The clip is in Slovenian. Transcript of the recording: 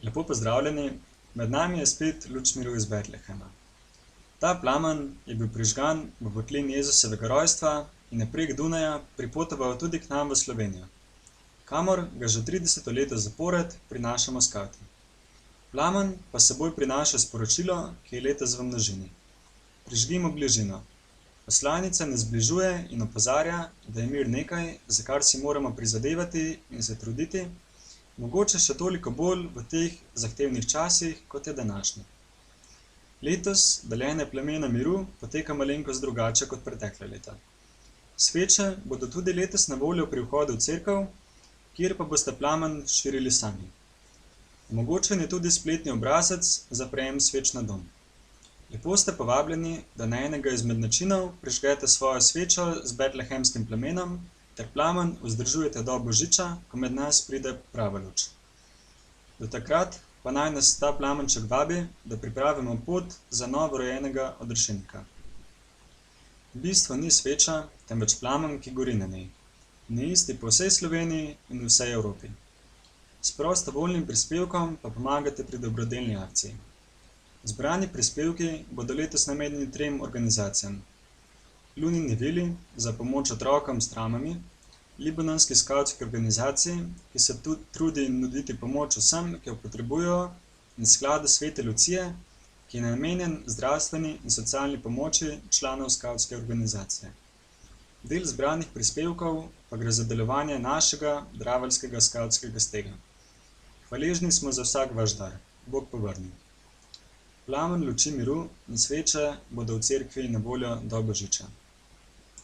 Lepo pozdravljeni, med nami je spet luč miru iz Betlehema. Ta plamen je bil prižgan v votlini Jezusovega rojstva in je prek Dunaja pripotoval tudi k nam v Slovenijo, kamor ga že 30 leto zapored prinašamo skavti. Plamen pa s seboj prinaša sporočilo, ki je letos v množini. Prižgimo bližino. Poslanica nas zbližuje in opozarja, da je mir nekaj, za kar si moramo prizadevati in se truditi, mogoče še toliko bolj v teh zahtevnih časih, kot je današnji. Letos deljenje plamena miru poteka malenkost drugače kot pretekla leta. Sveče bodo tudi letos na voljo pri vhodu v cerkev, kjer pa boste plamen širili sami. Omogočen je tudi spletni obrazec za prejem sveč na dom. Lepo ste povabljeni, da na enega izmed načinov prižgete svojo svečo z betlehemskim plamenom ter plamen vzdržujete do božiča, ko med nas pride prava luč. Do takrat pa naj nas ta plamenček vabi, da pripravimo pot za novorojenega odrešenika. Bistvo ni sveča, temveč plamen, ki gori na njej. Ni isti po vsej Sloveniji in vsej Evropi. S prostovoljnim prispevkom pa pomagate pri dobrodelni akciji. Zbrani prispevki bodo letos namenjeni 3 organizacijam: Lunini vili za pomoč otrokom s travmami, libanonski skavtski organizaciji, ki se trudi nuditi pomoč vsem, ki jo potrebujejo, in skladu Svete Lucije, ki je namenjen zdravstveni in socialni pomoči članov skavtske organizacije. Del zbranih prispevkov pa gre za delovanje našega draveljskega skavtskega stega. Hvaležni smo za vsak vaš dar. Bog povrni. Plamen luči miru in sveče bodo v cerkvi na voljo do božiča.